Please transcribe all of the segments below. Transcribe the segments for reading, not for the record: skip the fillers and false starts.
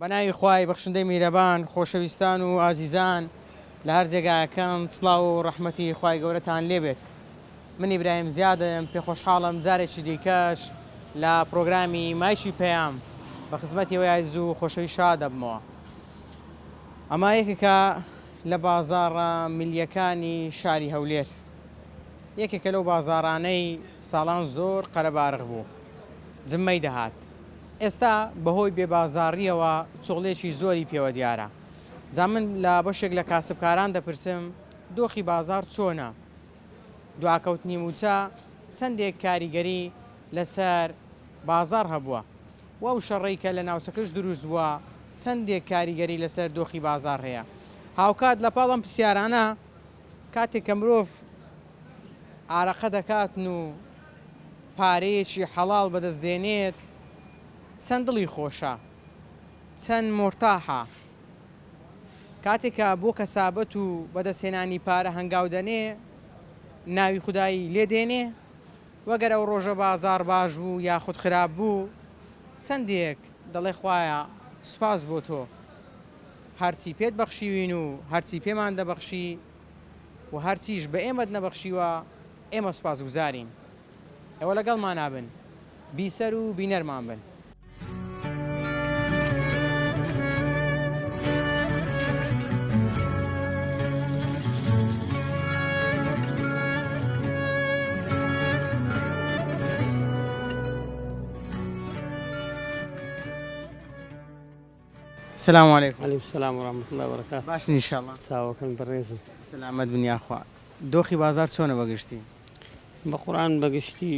بەناوی خوای بەخشندەی میرەبان خۆشەویستان و ئازیزان لە هەر جێگاکان سڵاو و ڕەحمەتی خوای گەورەتان لێبێت. من ئیبراهیم زیادم پێخۆشحاڵم جارێکی دیکەش لە پرۆگرامی مایکی پەیام بە خزمەتی ئێوەی زوو خۆشەوی شا دەبمەوە. ئەمە یەکێکە لە بازاڕە ملیەکانی شاری هەولێر، یەکێکە لەو بازاڕانەی ساڵان زۆر قەرەبارغ بوو، جممەی دەهات. ئێستا بەهۆی بێبازاڕیەوە چۆڵێکی زۆری پێوە دیارە. جا من لە بەشێک لە کاسبکاران دەپرسم دۆخی بازار چۆنە؟ دواکەوتنی موچە چەندێک کاریگەری لەسەر بازار هەبووە، وەو شەڕێی کە لە ناوچەکەش دروست بووە چەندێک کاریگەری لەسەر دۆخی بازار هەیە. هاوکات لە پاڵم پرسیارانە کاتێک کە مرۆڤ ئارەقە دەکاتن و پارەیەکی حەڵاڵ بەدەستدێنێت چەند دڵی خۆشە، چەند مرتاحە. کاتێکە بۆ کەسابەت و بەدەستهێنانی پارە هەنگاو دەنێ ناوی خودایی لێدێنێ، وەگەر ئەو ڕۆژە بازار باش بوو یاخود خراپ بوو چەندێک دەڵێ خوایە سوپاس بۆ تۆ، هەرچی پێت بەخشیوین و هەرچی پێمان دەبەخشی و هەرچیش بە ئێمەت نەبەخشیوە ئێمە سوپاس گوزارین. ئێوە لەگەڵمان نابن، بیسەر و بینەرمان بن. السلام عليكم. عليكم السلام ورحمة الله وبركاته. باشن إن شاء الله. ساوەکەن بەڕێزم. سلامت بنیا خوا. دۆخی بازار چۆنە بەگشتی؟ بە قورآن بەگشتی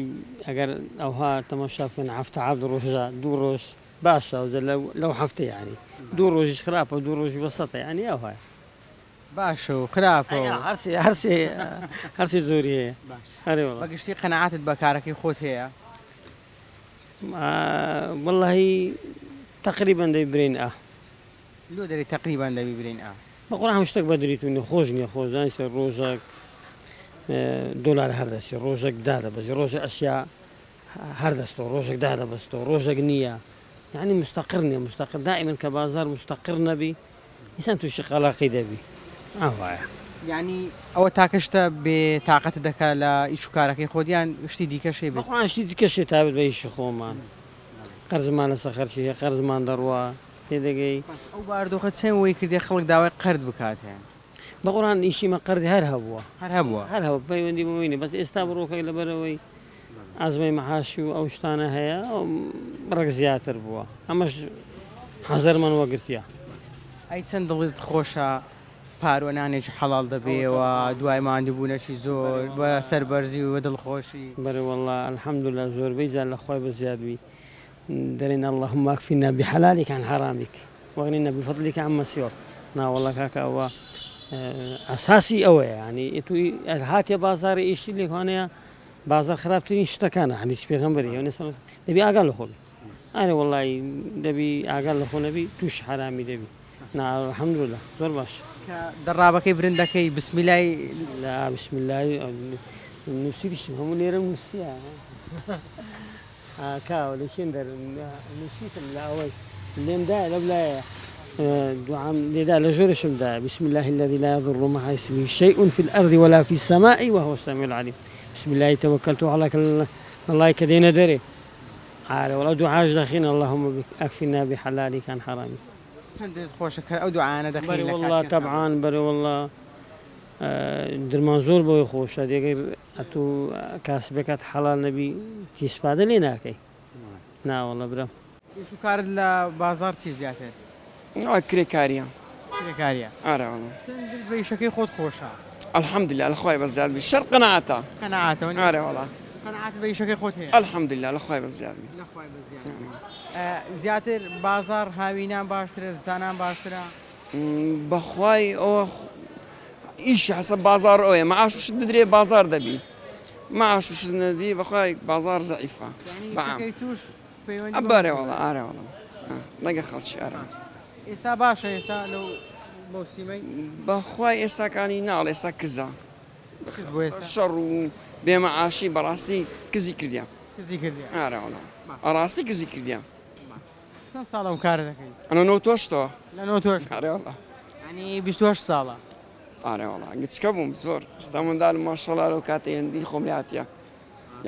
ئەگەر ئەوها تەماشا بکەن هەفتە عەبد ڕۆژە دوو ڕۆژ باشە لەو هەفتە یعنی دوو ڕۆژیش خراپە دوو ڕۆژی وەسەتە یعنی ئەوها باشە و خراپە و هەرسێ زۆری هەیە. بەگشتی قەنەعاتت بە کارەکەی خۆت هەیە؟ واللهی تقریبا دەیبرین لۆ دەری تقریبا دەبیبرین بە قورآن هەموو شتێک بەدریتونی خۆش نییە خۆش دانیشتە ڕۆژێک دۆلار هەردەستی ڕۆژێک دادەبەزی ڕۆژە ئەشیا هەردەستەوە ڕۆژێک دادەبەستەوە ڕۆژێک نییە یعنی مستەقر نییە مستەقر دائما کە بازار مستەقر نەبی ئینسان تووشی قەلاقی دەبی ئەوایە. یعنی ئەوە تاکەشتە بێتاقەت دەکات لە ئیش و کارەکەی خۆدیان شتی دیکەشێ بێت؟ بەقورآن شتی دیکەشێ تابێت بە ئیشی خۆمان قەرزمان لەسەر خەرچی هەیە قەرزمان دەڕوا تێدەگەی. ئەو باردۆخە چەند وەی کردێ خەڵک داوای قەرد بکاتێن؟ بە قورآن ئیشیمە قەردی هەر هەبووە هەر هەبووە پەیوەندی بووینە بەس ئێستا بڕۆکەی لەبەرەوەی ئازمەی مەحاشی و ئەو شتانە هەیە ڕێک زیاتر بووە ئەمەش حەزەرمان وەگرتیە. ئەی چەند دڵت خۆشە پارۆنانێکی حەڵاڵ دەبێەوە دوای ماندووبوونەکی زۆر بە سەربەرزی و دڵخۆشی؟ بەرێ وەڵڵا الحەمدوللا زۆربەی جار لە خۆی بەزیادوی دەرێن اللهم اكفنا بحلالك عن حرامك واغننا بفضلك عما سواك. ناوەڵڵا کاکە ئەوە ئەساسی ئەوەیە ینی توی هاتیە بازاری ئیشتی لێکوانەیە بازار خراپترین شتەکانە حەدیثی پێغەمبەری دەبی ئاگا لە خۆ بی ئارێ وەڵڵی دەبی ئاگا لە خۆ نەبی توش حرامی دەبی. الحەمدوللا زۆر باش. دەڕابەکەی برندەکەی بسمیلای لا بسمیلای نووسیریشم هەموو لێرە نووسیە کاوە لەشێن نووسیتم لە ئەوەی لێمدا لەولایە دوعام لێدا لە ژۆرشمدا بسم الله الذي لا يضر مع اسمه شيء في الأرض ولا في السماء وهو السميع العليم. بسم الله توكلت على الله كدينا دري عارف ولا دعاء داخلين اللهم اكفنا بحلالك عن حرامك. سندت خوشك او دعاء داخلين بري والله طبعا بري والله درمان زۆر بۆی خۆشە دێگەر ئەتو کاسبەکەت حەڵال نەبی تیسفادە لێ ناکەی ناوەڵە برم. ئیش و کارت لە بازار چی زیاتر؟ کرێکاریە ئارە چەند بە ئیشەکەی خۆت خۆشە؟ الحەمدلله لەخوای بەزیاد بی شەر قەناعەتە قەناعەتەوە ئارە وەڵا قەناعەت بە ئیشەکەی خۆت هەیە؟ الحەمدلله لەخوای بەزیاد بی زیاتر بازار هاوینان باشترە زستانان باشترە؟ بەخوای ئەوە ئیشی حەسەب بازار ئەوەیە مەعاش و شت بدرێ بازار دەبی مەعاش و شت نەدی بەخوای بازار زەعیفە یعنی توش پەیوەندی بەرێ وەڵا ئارە وەڵا نەگە خەڵکی ئارە. ئێستا باشە ئێستا لەو مۆسیمەی بەخوای ئێستاکانی ناڵ ئێستا کزە کز بۆ ئێستا شەڕ و بێمەعاشی بەڕاستی کزی کردیە کزی کردی ئارە وەڵا ئەڕاستی کزی کردیە. چەند ساڵە کارە دەکەیت ئەنە نۆتۆشتەوە لە نۆتۆش ئارێوەڵا ینی 28 ساڵە ئارێوەڵا گچکە بووم زۆر ئستا منداڵ ماشەڵا لەو کاتێ هێندی خۆم لاتیە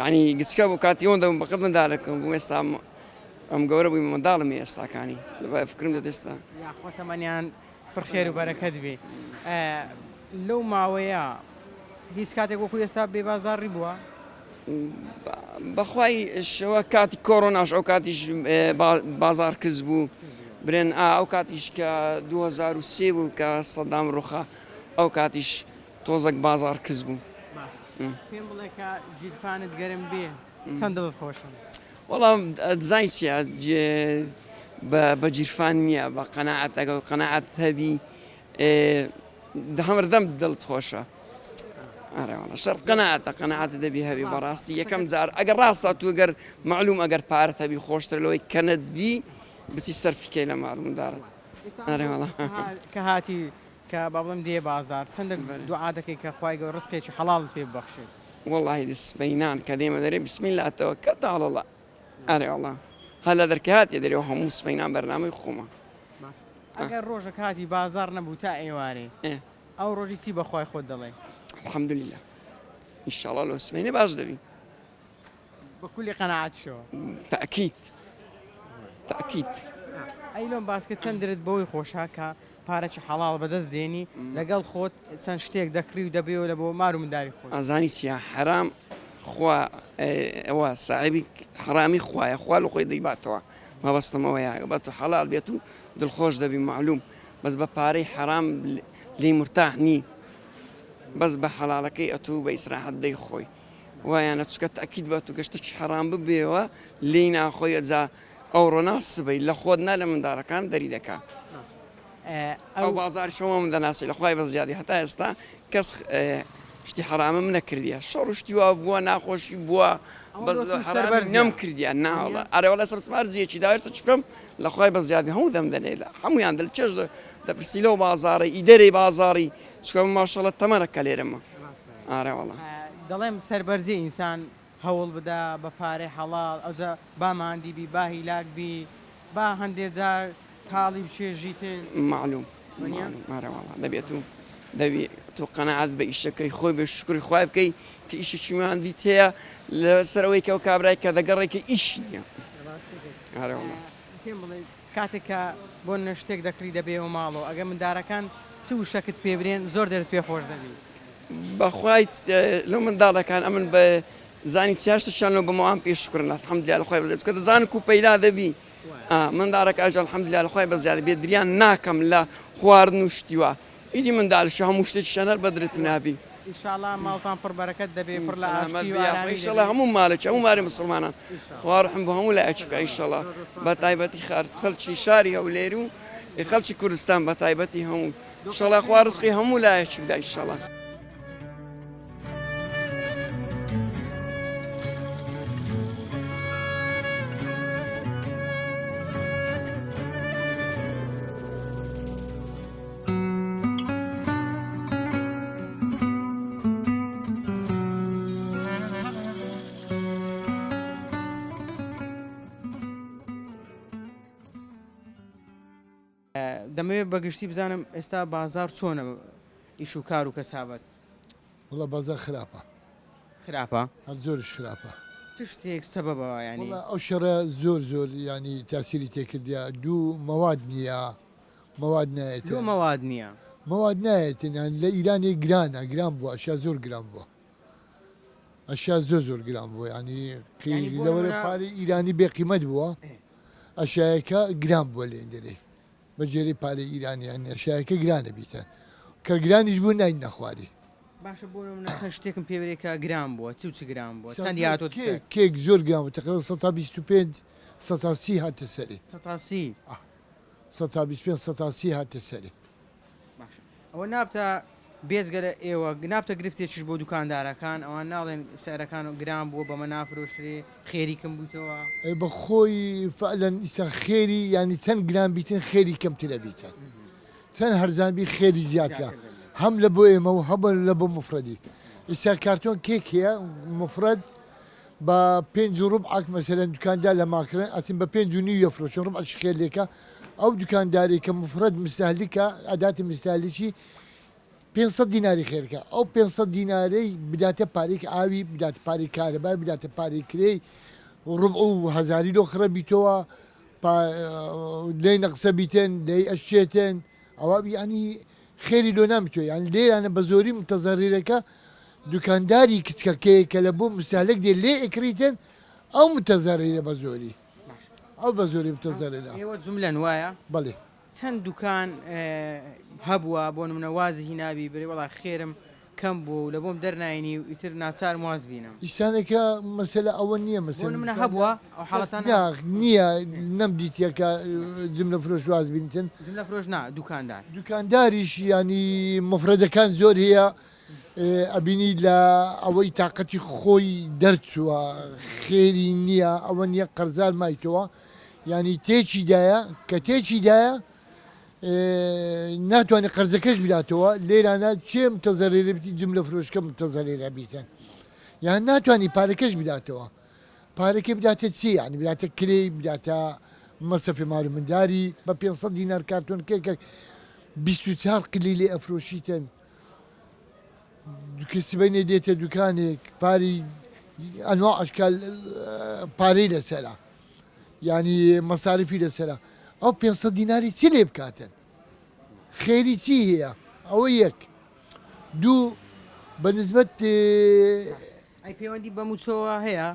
یعنی گچکە بوو کاتی ئەوەندە بەقەت منداڵەکەم بوو ئێستا ئەم گەورە بووی منداڵمی ئێستاکانی لە فکرم دەدەستا یاخۆتەمەنیان پڕخێر و بەرەکەت بێ لەو ماوەیە هیچ کاتێک وەکو ئێستا بێ بازاڕی بووە بەخوای شەوە کاتی کۆڕۆناش ئەو کاتیش بازار کەس بوو برێن ئەو کاتیش کە 2023 بوو کە سەدام ڕوخە ئەو کاتیش تۆزێک بازار کەس بوو پێم بڵێ کە جیرفانت گەرم بێ چەند دڵت خۆشن وەڵام دزای چیە بە جیرفان نییە بە قەناعەت ئەگەر قەناعەت هەبی هەمردەم دڵت خۆشە ئارێوەڵە شەرت قەناعەتە دەبی هەبی بەڕاستی یەکەم جار ئەگەر ڕاستە تو ئەگەر معلوم ئەگەر پارەت هەبی خۆشتر لەوەی کەنت بی بچی سەرفیکەی لە ماڵمدارت ئارێوەڵە کە هاتی کە با بڵم دێ بازار چەندە دوعا دەکەی کە خوای گەورە ڕزقێکی حەڵاڵت پێ ببەخشێت وەڵی دسبەینان کە دێمە دەرێ بسمیلاتەوە کەتە هەڵەڵە ئارێوەڵە هەر لە دەرکاتێ دەرێەوە هەموو سبەینان بەرنامەی خۆمە ئەگەر ڕۆژە کاتی بازار نەبوو تا ئێوارێ ئەو ڕۆژی چی بەخوای خۆت دەڵێ الحەمدولله ئینشاڵڵا لەو سبەینێ باش دەبین بە کولی قەناعەتشەوە تەکید ئەی لۆم باسکە چەندرت بەوەی خۆشا کە پارەی حەڵاڵ بەدەست دێنی لەگەڵ خۆت چەند شتێک دەکری و دەبێەوە لە بۆ مار و منداری خۆت ئازانی چیە حرام خوا ئەوە ساحبی حرامی خوایە خوا لە خۆی دەیباتەوە مەبەستمەوەیە بەت و حەڵال بێت و دڵخۆش دەبی معلوم بەس بە پارەی حرام لی مرتاح نی بەس بە حەڵالەکەی ئەتوو بە ئیسراحەت دەی خۆی وایانە چکە تاکید بە تو گەشتە حرام ببێەوە لی ناخۆی ئەجا ئەو ڕۆناس سبەی لە خۆت نا لە منداڵەکان دەری دەکات ئەو بازار شەوە من دەناسی لە خوای بە زیادی هەتا ئێستا کەس شتی حرامم نەکردیە شەڕ شتی وا بووە ناخۆشی بووە بەس نەم کردیە ناوڵە ئارێوەڵە سەرسمار زیەکی داوێتە چ بکەم لە خوای بە زیادی هەموو دەم دەنێ لە هەمویان دڵ چێژ دەپرسی لەو بازارە ئیدەرەی بازاری چکە ماشەڵە تەمەرەکە لێرەمە ئارێوەڵە دەڵێم سەربەرزی ئینسان هەوڵ بدا بە پارەی حەڵاڵ ئەوجا باماندی بی با هیلاک بی با هەندێک جار تاڵی بچێژی تێ معلوم مارەوەڵە دەبێت و دەبی تۆ قەنەعەت بە ئیشەکەی خۆی بە شکری خوای بکەی کە ئیشێکیمان دیت هەیە لەسەرەوەی کە ئەو کابرای کە دەگەڕێکە ئیش نییە پێم بڵێ کاتێککە بۆ نە شتێک دەکری دەبێەوە ماڵەوە ئەگە مندارەکان چ وشەکەت پێ برێن زۆر دەرت پێ خۆش دەبی بەخوای لەو منداڵەکان ئەمن بە زانی چیاشتشانەوە بەمەوان پێشکردن الحەمدلله لە خۆی بەزێت کە دەزانن و پەیدا دەبی منداڵەکە ئەژە الحەمدلله لە خۆی بەزیادە بێ دریان ناکەم لە خواردن و شتیوە ئیدی منداڵش هەموو شتێکی شەنەر بەدرێت و نابی ئینشاءڵڵا ماڵتان پڕ بەرەکەت دەبێ پڕ لە ئینشاءڵڵا هەموو مالێکی هەموو ماری مسلمانان خوا ڕەحم بۆ هەموو لایەک بکە ئینشاءڵڵا بە تایبەتی خەڵکی شاری هەولێر و خەڵکی کوردستان بە تایبەتی هەموو ئینشاءڵڵا خوا ڕزقی هەموو لایەکی بدا ئینشاءڵڵا دەمەوێت بەگشتی بزانم ئێستا بازار چۆنە ئیش و کار و کەسابەت وڵا بازار خراپە خراپە هەر زۆرش خراپە چ شتێک سەبەبەوە ینی ئەو شەڕە زۆر ینی تاسیری تێکردیا دوو مەواد نییە مەواد نایێت مەواد نییە مەواد نایەتن لە ئیرانی گرانە گران بووە ئەشیا زۆر گران بووە ئەشیا زۆر گران بووە ینی لەوەرە پارەی ئیرانی بێقیمەت بووە ئەشایەکە گران بووە لێ دەرێ بەجێری پارەی ئیرانی یان ئەشایەکە گرانە بیتە کە گرانیش بوو نین نەخواری باشە بۆ نەسەن شتێکم پێ برێکە گران بووە چ گران بووە چەندی هاتۆ کێک زۆر گران بوو تقریبا 125 130 هاتە سەری 125 هاتە سەری ئەوە نابتە بێزگە لە ئێوە نابتە گرفتێکیش بۆ دوکاندارەکان ئەوان ناڵێن سەرەکان و گران بووە بەمە نافرۆشرێ خێریکەم بوویتەوە بە خۆی فعلەن ئیسا خێری ینی چەند گران بیتن خێری کەمترە بیتە چەند هەرزانبی خێری زیاترە هەم لە بۆ ئێمە و هەبن لە بۆ مفرەدی ئیسا کارتۆن کێک هەیە مفرەد بە 5 ڕوبعک مەسەرەن دوکاندار لە ماکرن ئەچین بە 5 و فرۆشن ڕوبعش خێلێکە ئەو دوکانداری کە مفرەد مستهلیکە ئەداتی مستهلیکی 500 دیناری خێرکە ئەو 500 دینارەی بداتە پارێک ئاوی بدات پاری کارەبای بداتە پاری کرێی ڕوبع و هەزاری لۆ خڕە بیتەوە لێی نەقسە بیتێن لێی ئەشتێتێن ئەوە ینی خێری لۆ نامتوێ یان لێرانە بە زۆری متەزەریرەکە دوکانداری کچکەکەی کە لە بۆ مستهلک دێ لێ ئەکریتن ئەو متەزەریرە بە زۆری ئەو بە زۆری متەزەریرە ئێوە جملەن وایە بەڵێ چەند دوکان هەبووە بۆ نمونە وازی هینابی بێ وڵا خێرم کەم بوو لە بۆم دەرناینی و ئیتر ناچار واز بینم ئیسانێکە مەسەلە ئەوە نییە بۆ مەسەل نمونە هەبووە ئەو حاڵەتان نییە نەمدیتیەکە جملە فرۆش واز بینتن جملە فرۆش نا دوکاندار دوکانداریش ینی مفرەدەکان زۆر هەیە ئەبینی لە ئەوەی تااقەتی خۆی دەرچووە خێری نییە ئەوە نییە قەرزار مایتەوە ینی تێکیدایە کە تێکیدایە ناتوانێت قەرزەکەش بداتەوە لێرانە چێ متەزەرێرە بتی جملە فرۆشکە متەزەرێرە بیتن یان ناتوانانی پارەکەش بداتەوە پارەکە بداتە چی ینی بداتە کرێ بداتە مەسەفی مارومنداری بە 500 دینار کارتۆنکێکە 24 قلی لێ ئەفرۆشیتن کەسبینێ دێتە دوکانێک پاری ئەنوا ئەشکال پارەی لەسەرە ینی مەساریفی لەسەرە ئەو 500 دیناری چی لێ بکاتن خێری چی هەیە ئەوە یەک دوو بەنسبەت ئەی پەیوەندی بە موچەوە هەیە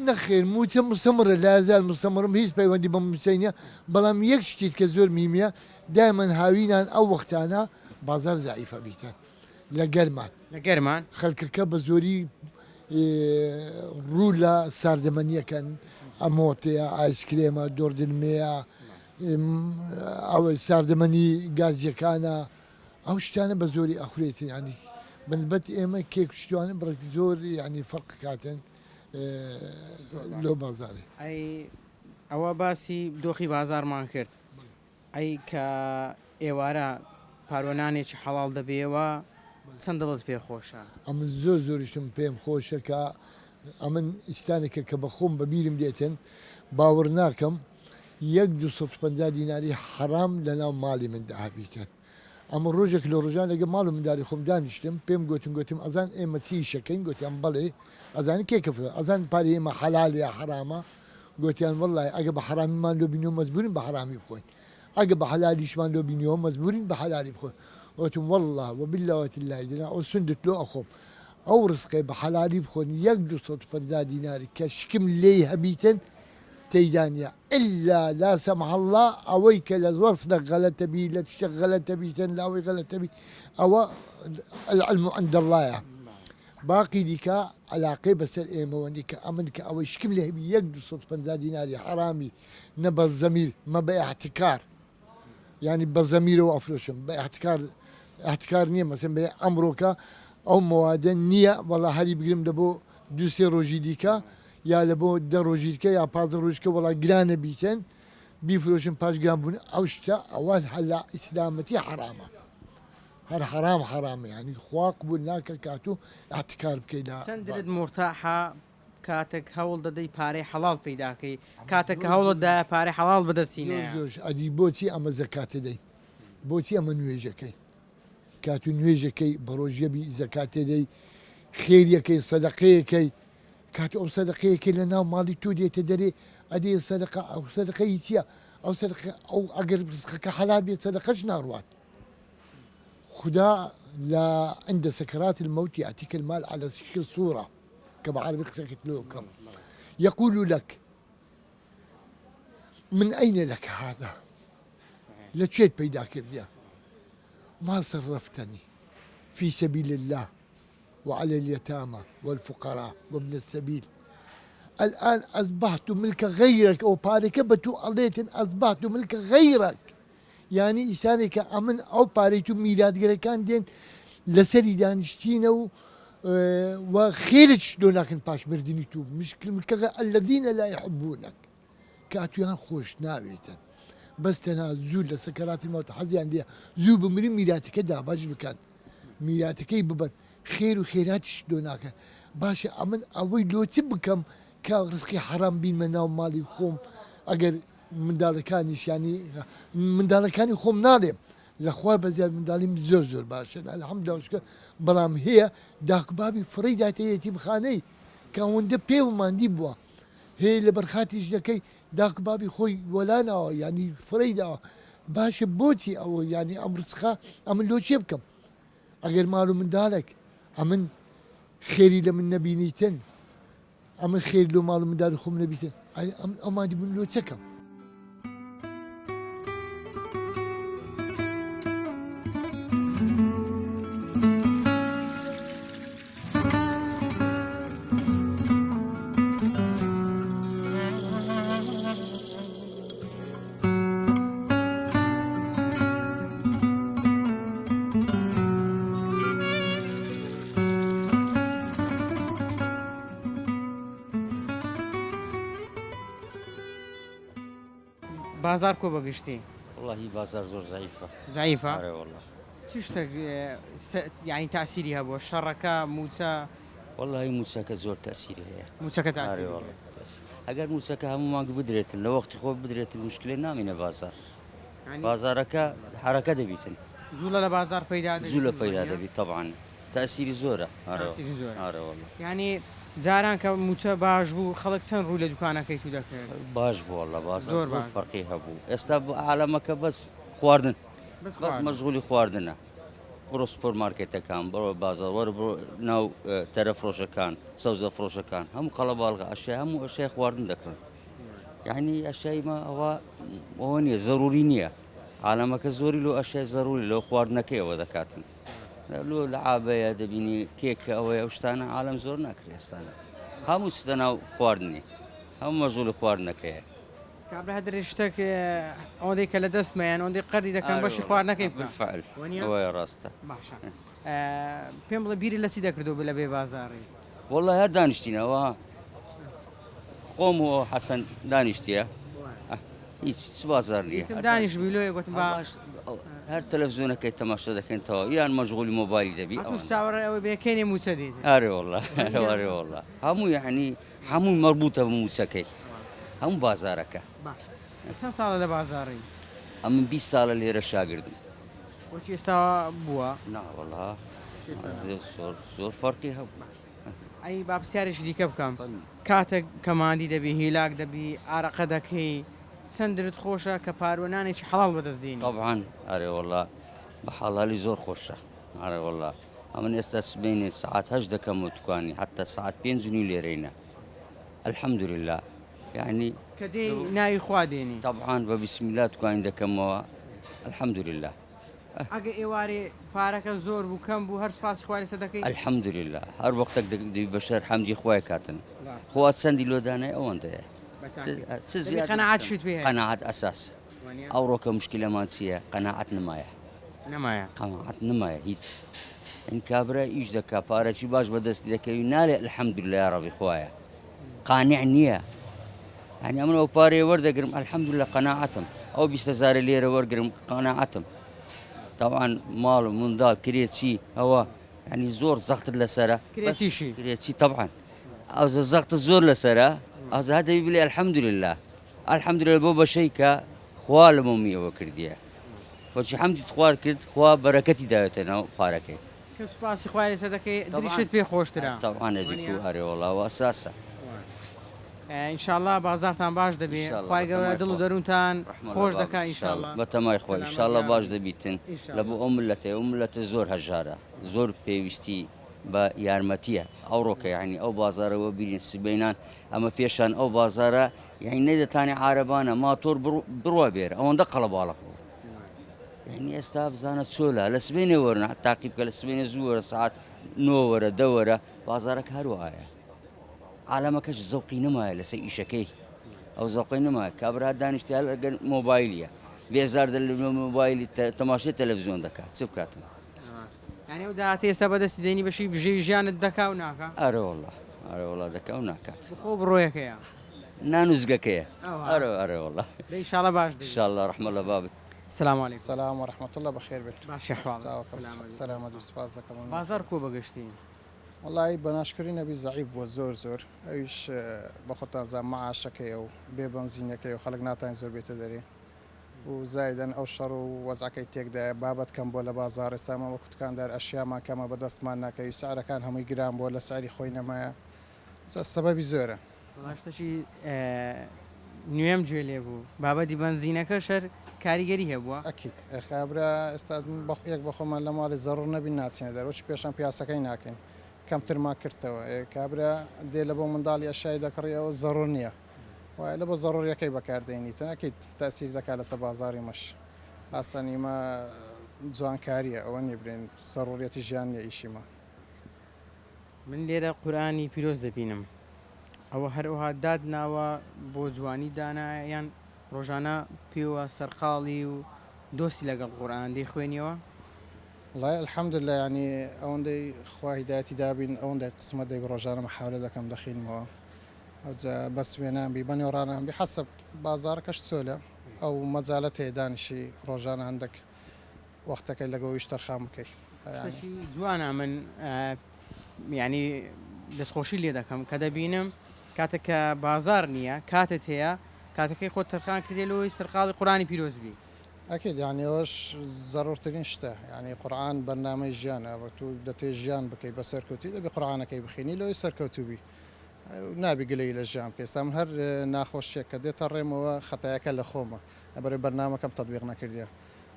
نەخێر موچە مسەمرە لازال مسەمرم هیچ پەیوەندی بە موچەینە بەڵام یەک شتیت کە زۆر میمیە دایمەن هاوینان ئەو وەختانە بازار زعیفە بیتن لە گەرمان لە گەرمان خەڵکەکە بە زۆری ڕوو لە ساردەمەنیەکەن ئەمۆتەیە ئایسکرێمە دۆردنمەیە ئەوە ساردەمەنی گازیەکانە ئەو شتانە بە زۆری ئەخورێتن ینی بەنسبەت ئێمە کێک شتوانە بڕێک زۆر ینی فەرق کاتن لۆ بازارێ ئەی ئەوە باسی دۆخی بازارمان کرد ئەی کە ئێوارە پارۆنانێکی حەڵال دەبێەوە چەند دڵت پێخۆشە ئەمە زۆر زۆریشتم پێم خۆشە کە ئەمن ئیسانێکە کە بە خۆم بەبیرم دێتن باوەڕ ناکەم 150 دیناری حرام لە ناو ماڵی من داهبیتن ئەمە ڕۆژێک لە ڕۆژان لەگە ماڵ و منداری خۆم دانیشتم پێم گوتم ئەزان ئێمە چی شەکەین گوتیان بەڵێ ئەزان کێکەفر ئەزان پاری ئێمە حەلال یا حرامە گوتیان وەڵای ئەگە بە حرامیمان لۆ بینەوە مەزبورین بە حرامی بخۆین ئەگە بە حەلالیشمان لۆ بینەوە مەزبورین بە حەلالی بخۆین وتم والله وبالله الله دنا او سندت له اخوم او رزقي بحلالي بخون يقدو 150 دينار كشكم لي هبيتن تيدانيا الا لا سمح الله اويك لوصلك غلط بي لا تشتغلت بيتن لا غلط بي او العلم عند الله يعني. باقي ديكا علاقه بس الايمه ونديك امنك او شكم لي هبي يقدو 150 دينار حرامي نبى الزميل ما باحتكار يعني بزميره وافروشم باحتكار نییە مەسن بێ ئەمڕۆکە ئەو موادە نییە وەڵا هەری بگرم لە بۆ دوسێ ڕۆژی دیکە یا لە بۆ دە ڕۆژیکە یا پاز ڕۆژکە وڵا گرانە بیتن بیفرۆشن پاش گران بوون ئەو شتە ئەوە هەلا ئیسلامەتی حرامە هەر حرامە ینی خوا قبول ناکە کاتو احتکار بکەیت چەندت مرتاحە کاتێک هەوڵ دەدەی پارەی حەڵال پەیداکەی کاتێک کە هەوڵتدا پارەی حەڵال بەدەستینە ئەدی بۆچی ئەمە زەکاتە دەی بۆچی ئەمە نوێژەکەی کاتو نوێژەکەی بە ڕۆژیەبی زەکاتێ دەی خێریەکەی سەدەقەیەکەی کات ئەو سەدەقەیەکەی لە ناو ماڵی تۆ دێتە دەرێ ئەدێ سەدەقە ئەو سەدەقەی چییە ئەو سەدەقە ئەو ئەگەر ڕزقەکە حەلال بێت سەدەقەش ناڕوات خدا لا عند سكرات الموت يأتيك المال على شكل صورة كما عربي قصة لكم يقول لك من أين لك هذا لتشيت بيداك ما صرفتني في سبيل الله وعلى اليتامى والفقراء وابن السبيل الآن أصبحت ملك غيرك أو باركبت أرضيت أصبحت ملك غيرك يعني إنسانك أمن أو باريتو ميلاد كان دين لسري دانشتينو وخيرج لكن باش مردينيتو مشكل ملك الذين لا يحبونك كاتيان خوش ناويتا بس تنا زول لسكرات الموت حظي عندي زو بمري ميلاتك دا باش بكان ميلاتك ببن خير وخيرات شدوناك باشە ئەمن ئەوەی لۆچی بکەم کە ڕزقی حرام بینمە ناو ماڵی خۆم ئەگەر منداڵەکانیش ینی منداڵەکانی خۆم ناڵێم لەخوا بەزیاد منداڵیم زۆر باشن ئەلحەمدڵشکە بەڵام هەیە داکوبابی فڕی داتەیەتی بخانەی کە ئەوەندە پێوماندی بووە هەیە لە بەرخاتی ژنەکەی داکوبابی خۆی وەلانەوە ینی فڕیداوە باشە بۆچی ئەوە ینی ئەم ڕزقا ئەمن لۆچێ بکەم ئەگەر ماڵ و منداڵێک ئەمن خێری لە من نەبینیتن ئەمن خێر لە ماڵ و منداڵی خۆم نەبیتن ئەمادی بوون لۆچەکەم بازار کۆ بەگشتی والله بازار زۆر ضعیفە زعیفە ئەرێ والله چ شتێک یعنی تاسیری هەبووە شەڕەکە موچە والله موچەکە زۆر تەسیری هەیە موچەکە ئەرێ تاسیری والله ئەگەر موچەکە هەموو مانگ بدرێتن لە وەختی خۆ بدرێتن مشکلێ نامینە بازار بازارەکە حرەکە دەبیتن زوو لە بازار پەیدا زوو لە پەیدا دەبیت طبعاً تەسیری زۆرە تاسیری زۆرە. ئەرێ والله ینی جاران کە موچە باش بوو خەڵک چەند ڕوو لە دوکانەکەی تو دەکرێت باش بوو والله بازار زۆر زۆر باش. فەرقی هەبوو ئێستا عالەمەکە بەس خواردن بەس بەس مەشغولی خواردنە بڕۆ سوپەر مارکێتەکان بڕۆ بازار وەرە بڕۆ ناو تەرە فرۆشەکان سەوزە فرۆشەکان هەموو قەڵەباڵغا ئەشیا هەموو ئەشیای خواردن دەکڕن یعنی ئەشیای ما ئەوە نییە زەروری نییە عالەمەکە زۆری لۆ ئەشیای زەروری لەو خواردنەکەیەوە دەکاتن لۆ لە ئابەیە دەبینی کێکە ئەوەیە ئەو شتانە عالەم زۆر ناکرێ ئێستانە هەموو شتە ناو خواردنی هەموو مەژوولی خواردنەکەیە کابرا هەدرێ شتێک ئەوەندەی کە لە دەستمەیان ئەوەندەی قەردی دەکەن بەشی خواردنەکەی بکەن بالفعل وەنیە؟ ئەوەیە ڕاستە باشە پێم بڵێ بیری لە چی دەکردو لە بێ بازاڕی والله هەر دانیشتینەوە خۆم و حەسەن دانیشتیە هیچ بازار نییە دانیش بیلۆی گوتم باش هەر تەلەڤزیۆنەکەی تەماشا دەکەنەوە یان مەشغولی مۆبایلی دەبی توش چاوەڕێ ئەوەی بێکەینێ موچە دیت ئارێ والله ئارێ والله هەموو یعنی هەمووی مەربوتە بە موچەکەی هەموو بازارەکە باش چەند ساڵە لە بازاڕی ئەمن 20 ساڵە لێرە شاگردم وەچی ئێستا بووە ناوەڵا زۆر فەرقی هەبوو ئەی با پرسیارێکی دیکە بکەم کاتێک کەماندی دەبی هیلاک دەبی ئارەقە دەکەی چەندرت خۆشە کە پارۆنانێکی حەڵال بەدەستدێنی طبعاً ئارێ والله بە حەڵالی زۆر خۆشە ئارێ والله ئەمن ئێستا سبینێ سعات 8 دەکەم و توانی حتا سعات 5 لێرەینە الحەمدولله یعنی کە دێ ناوی خوا دێنی طبعاً بە بسمیلات توانین دەکەمەوە الحەمدولله ئەگە ئێوارێ پارەکە زۆر بوو کەم بوو هەر سپاسی خوارێ سەدەکەی الحەمدولله هەر وەختێک دەبی بەشەر حەمدی خوای کاتن خوا چەندی لۆدانای ئەوەندەیە قەنەعاتشت پێ قەنەعات ئەساس ئەوڕۆکە مشکلەمان چییە قەنەعات نمایە نەمایە قەنەعات نمایە هیچ ئەین کابرا ئیش دەکا پارەی باش بەدەستی دەکەوی نالێ الحەمدولله یا ڕەبی خوایە قانع نییە يعني أمن أو باري ورد قرم الحمد لله قناعتهم أو بيستزار ليرة ورد قناعتهم طبعا مال من دال كريت شيء هو يعني زور زغط لسرة كريت شيء طبعا أو زغط الزور لسرة أو هذا يبلي الحمد لله بابا شيء كخوال ممية وكردية وشي حمد خوار كرد خوا بركتي دايتنا باركي كسباسي خواري سدكي دريشت بي خوش ترى طبعا هذيك هاري والله وأساسا إن شاء الله بازارتان باش دبي خواي قوي دلو درونتان خوش دكا إن شاء الله بتماي خوي إن شاء الله باش دبيتن لبو أملته زور هجارة زور بيوستي با يارمتيه أو روكا يعني أو بازار وبين السبينان أما بيشان أو بازار يعني نيدا تاني عربانة ما تور بروا بير أو ندقل بالخو يعني استاف زانت سولا لسبيني ورنا تعقيب كالسبيني زور ساعات نورة دورة بازارك هرواية عالمكش زوقي نما لسي شكي او زوقي نما كابرا دانشتي هل موبايليا بيزار الموبايل تماشي تلفزيون دكا تسبكات يعني وداتي استبد سديني بشي بجي جان الدكا وناكا اري والله دكا وناكات خوب رويك يا نانوزقك يا اري والله ان شاء الله باش ان شاء الله رحم الله بابك السلام عليكم السلام ورحمة الله بخير بك باش احوال سلام عليكم سپاس دەکەم بازار کو بەگشتی وڵی بەناشکری نەبی زعیب بووە زۆر ئەویش بەخۆتان زان مەعاشەکەی و بێ بەنزینەکەی و خەڵک ناتان زۆر بێتە دەرێ و زایدەن ئەو شەڕ و وەزعەکەی تێکدایە بابەت کەم بۆ لە بازار ئێستامە وەکوتکاندار ئەشیامان کەمە بەدەستمان ناکەوی سعرەکان هەمووی گران بۆ لە سعری خۆی نەمایە سەبەبی زۆرە. باشتەشی نوێم گوێ لێ بوو بابەتی بنزینەکە شەر کاریگەری هەبووە ئەکیت خابرا ئێستا یەک بە خۆمان لە ماڵی زەڕور نەبی ناچێنە دەرەوەی پێشان پیاسەکەی ناکەین کەم ترما کردەوە کابرا دێ لە بۆ منداڵی ئەشای دەکڕیەوە زەڕور نییە وای لە بۆ زەڕوریەکەی بەکاردێنی تەنەکەیت تاسییر دەکات لەسەر بازاری مەش ئاستانیمە جوانکاریە ئەوە نیبرێن زەڕوریەتی ژیان نیە ئیشیمە. من لێرە قورآانی پیرۆز دەبینم ئەوە هەروەها دادناوە بۆ جوانی دانایان ڕۆژانە پێوە سەرقاڵی و دۆستی لەگەڵ قورآن دەی خوێنیەوە. وڵای الحەمدلله ینی ئەوەندەی خوا هیدایەتی دابین ئەوەندەی قسمەت دەی ڕۆژانە محاولە دەکەم دەخینمەوە ئەوجا بەس وێنان بی بەنێوڕانان بی حەسب بازارەکەش چۆلە ئەو مەجالەت هەیە دانیشی ڕۆژانە هەندێک وەختەکەی لەگەڵیش تەرخام بکەیت. شتێکی جوانە من ینی دەستخۆشی لێ دەکەم کە دەبینم کاتێک کە بازار نییە کاتت هەیە کاتەکەی خۆت تەرخان کردێ لەوەی سەرقاڵی قورآانی پیرۆزبی. ئەکید یانیەوەش زەڕورترین شتە ینی قورآن بەرنامەی ژیانە بە تو دەتێ ژیان بکەیت بە سەرکەوتی دەبی قورآانەکەی بخینی لەوەی سەرکەوتوبی نابی گلەی لە ژیان پێستا من هەر ناخۆشیە کە دێتە ڕێمەوە خەتایەکە لە خۆمە لەبەرەوەی بەرنامەکەم تەطبیق نەکردیە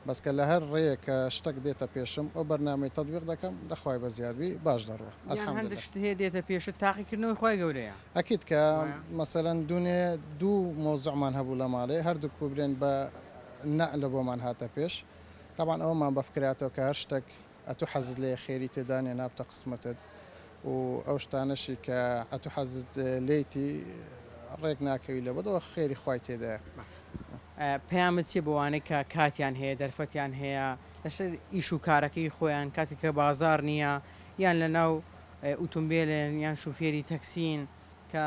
بەسکە لە هەر ڕێیە کە شتێک دێتە پێشم ئەو بەرنامەی تەطبیق دەکەم لەخوای بە زیادبی باش دەڕوە هەندێک شت هەیە دێتە پێشت تاقیکردنەوەی خۆی گەورەیە. ئەکید کە مەسەلەن دوو مۆزوعمان هەبوو لە ماڵێ هەردوو کوبرێن بە نە لە بۆمان هاتە پێش تاوان ئەومان بەفکراتەوە کە هەر شتێک ئەتو حەزت لێ خێری تێدانێ نابتە قسمەتت و ئەو شتانەشی کە ئەتو حەزت لێیتی ڕێک ناکەوی لە بەدەوە خێری خوای تێدایە. پەیامت چیە بۆوانەی کە کاتیان هەیە دەرفەتیان هەیە لەسەر ئیش و کارەکەی خۆیان کاتێک کە بازار نییە یان لە ناو ئۆتۆمبیلێن یان شوفێری تەکسین کە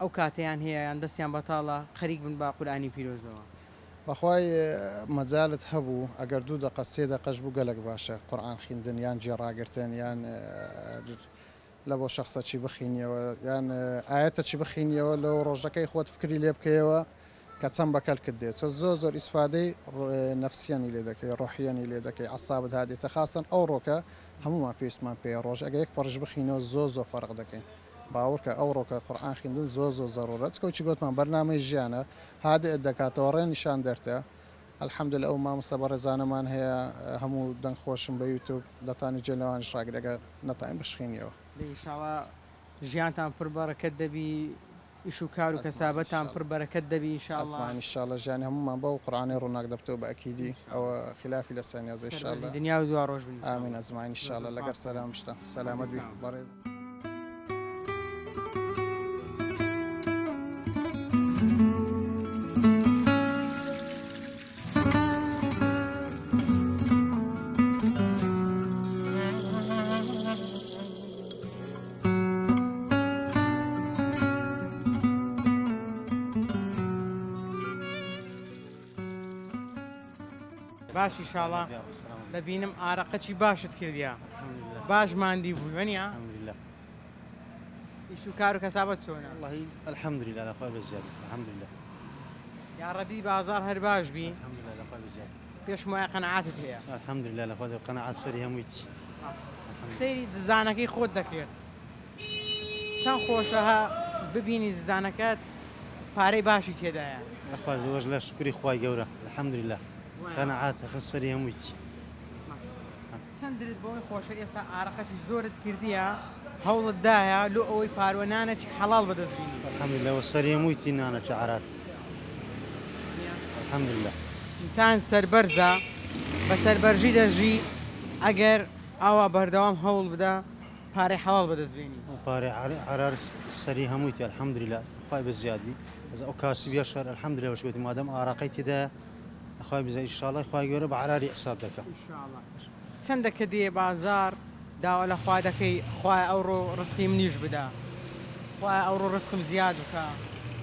ئەو کاتیان هەیە یان دەستیان بەتاڵە خەریک بن بە قورآانی پیرۆزەوە. بەخوای مەجالت هەبوو ئەگەر 2 دقە 3 دقەش بوو گەلک باشە قورآن خوێندن یان جێڕاگرتن یان لە بۆ شخصە چی بخینیەوە یان ئاەتە چی بخینیەوە لەو ڕۆژەکەی خۆت فکری لێ بکەیەوە کە چەند بەکەلکت دێت زۆر ئیسفادەی نەفسیانی لێ دەکەی ڕۆحیانی لێ دەکەی عسابت هادێتە خاستن ئەو ڕۆکە هەمومان پێویستمان پێ ڕۆژ ئەگە یەک پەڕژ بخینەوە زۆر فەرق دەکەین باوەڕکە ئەو ڕۆکە قورآن خوێندن زۆر زەڕورەت کەوچی گوتمان بەرنامەی ژیانە هادێت دەکاتەوە ڕێ نیشان دەرتە الحەمدلله ئەو مامۆستا بە ڕێزانەمان هەیە هەموو دەنگ خۆشم بە یوتیوب دەتانی جێلەوانش ڕاگرەگە نەتان بشخینیەوە ئینشاڵڵا ژیانتان پڕ بەرەکەت دەبی ئیش و کار و کەسابەتان پڕ بەرەکەت دەبی ئینشاڵڵا ئینشاڵڵا ژیانی هەمومان بەو قورآنی ڕووناک دەبتەوە بە ئەکیدی ئەوە خلافی لە سەرنیازە ئینشاڵڵا دنیا و دوا ڕۆژ بن ئامین ئەزمان ئینشاڵڵا لەگەر سەلام شتە سەلامەت بی بەڕێز. باشی شاڵا دەبینم ئارەقەچی باشت کردیا باش ماندی بووی وەنیا ئیش و کار و کەسابەت چۆنە والله الحمد لله لا خواب زيادة الحمد لله یاڕەبی بازار هەر باش بی الحمد لله لا خواب زيادة پێش وایە قەنەعاتت هەیە الحمد لله لا خواب قناعات سري همويتي سەیری دزانەکەی خۆت دەکرێت چەند خۆشەها ببینی زدانەکەت پارەی باشی تێدایە لا خواب زواج لا شكري خواي جورا الحمد لله قناعات سري همويتي چەندرت بۆی خۆشە ئێستا ئارەقەشی زۆرت کردیە هەوڵت دایە لۆ ئەوەی پاروەنانێکی حەڵال بەدەستبینی الحمد لله والسري همويتي نانا شعرات الحمد لله ئینسان سەربەرزە بە سەربەرژی دەژی ئەگەر ئاوا بەردەوام هەوڵ بدە پارەی حەڵال بەدەستبینی وباري عرار سري همويتي الحمد لله خواب زيادة او كاسب يشهر الحمد لله وشويتي ما دام اراقيتي ده خواب زي ان شاء الله خواب جورا بعراري حساب دكا چەندەکە دێ بازار داوا لە خوا دەکەی خوای ئەوڕۆ ڕسکی منیش بدە خوای ئەوڕۆ ڕسکم زیاد بکە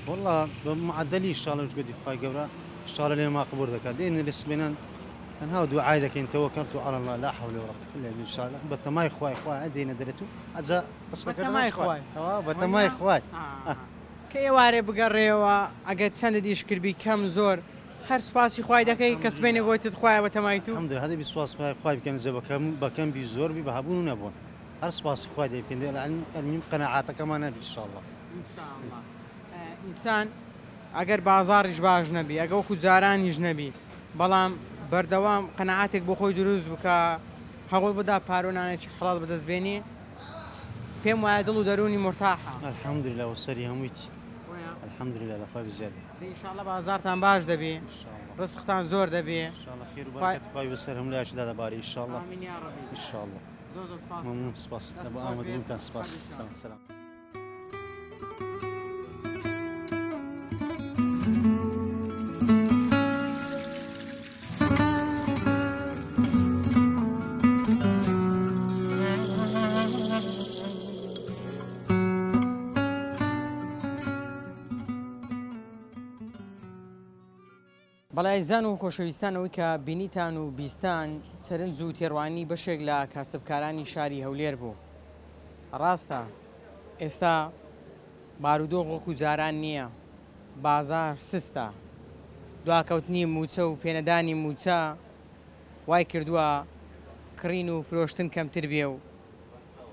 والله بمعدلي ان شاء الله وجودي خواب جورا ان شاء الله لي ما قبور دكا دين اللي سبينان أنا دوعاي ذاك إن توكلت على الله لا حول ولا قوة إلا بالله إن شاء الله بتماي خواي عندي ندرته أجا بس بەتەمای خوای. بتماي خواي کە ئێوارێ بگەڕێەوە ئەگەر چەندە دیشکردبی کەم زۆر هەر سوپاسی خوای دەکەی کەس بینێ گۆیتت خوایە بەتەمای تو الحمد لله هذا بسواس خواي بكن زي بكم بزور بهبون ونبون هر سواس خواي ده يمكن العلم قناعاتك كمان إن شاء الله ئینسان ئەگەر بازاڕیش باش نەبی ئەگە وەکو جارانیش نەبی بەڵام بەردەوام قەنەعاتێک بۆ خۆی دروست بکە هەوڵ بدا پارۆنانێکی حەڵال بەدەستبێنی پێم وایە دڵ و دەرونی مرتاحە الحمد لله والسري هميتي الحمد لله لا خواي بزيادة ئینشاءڵڵا بازارتان باش دەبێ إن شاء الله ڕزقتان زۆر دەبێ إن شاء الله خير وبركة خواي بسرهم لا أشداد باري إن شاء الله ئامین یا ڕەبی. إن شاء الله زۆر زۆر سپاس. ممنون سباس أبو أحمد ممتاز سباس سلام سلام بەڵایزان و خۆشەویستانەوەی کە بینیتان و بیستان سەرنج و تێڕوانی بەشێک لە کاسبکارانی شاری هەولێر بوو. ڕاستە ئێستا بارودۆخ وەکو جاران نییە، بازار سستە، دواکەوتنی موچە و پێنەدانی موچە وای کردووە کڕین و فرۆشتن کەمتر بێ و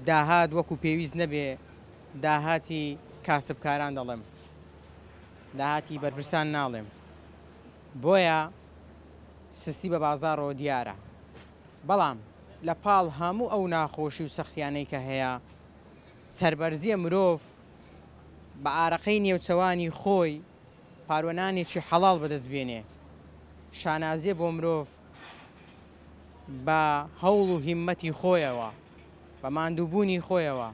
داهات وەکو پێویست نەبێ داهاتی کاسبکاران دەڵێم، داهاتی بەرپرسان ناڵێم. بۆیە سستی بە بازارەوە دیارە، بەڵام لە پاڵ هەموو ئەو ناخۆشی و سەختیانەی کە هەیە سەربەرزیە مرۆڤ بە ئارەقەی نێوچەوانی خۆی پارۆنانێکی حەڵال بەدەستبێنێ، شانازیە بۆ مرۆڤ بە هەوڵ و هیممەتی خۆیەوە بە ماندووبوونی خۆیەوە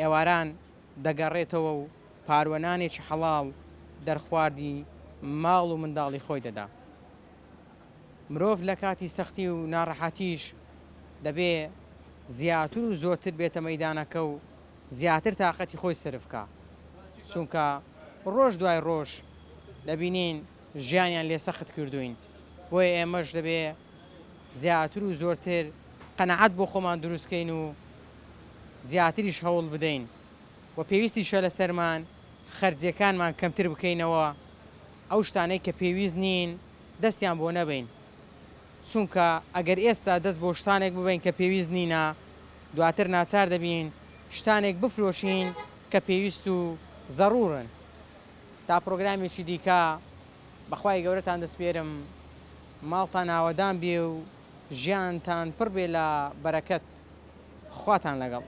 ئێواران دەگەڕێتەوە و پارۆنانێکی حەڵال دەرخواردی ماڵ و منداڵی خۆی دەدا. مرۆڤ لە کاتی سەختی و ناڕەحەتیش دەبێ زیاتر و زۆرتر بێتە مەیدانەکە و زیاتر تااقەتی خۆی سرفکە، چونکە ڕۆژ دوای ڕۆژ دەبینین ژیانیان لێ سەخت کردوین، بۆیە ئێمەش دەبێ زیاتر و زۆرتر قەنەعەت بۆ خۆمان دروستکەین و زیاتریش هەوڵ بدەین و پێویستیشە لە سەرمان خەرجیەکانمان کەمتر بکەینەوە، ئەو شتانەی کە پێویست نین دەستیان بۆ نەبین، چونکە ئەگەر ئێستا دەست بۆ شتانێک ببین کە پێویست نینە دواتر ناچار دەبین شتانێک بفرۆشین کە پێویست و زەڕورن. تا پرۆگرامێکی دیکە بەخوای گەورەتان دەسپێرم ماڵتان ئاوەدان بێ و ژیانتان پڕ بێ لە بەرەکەت. خواتان لەگەڵ.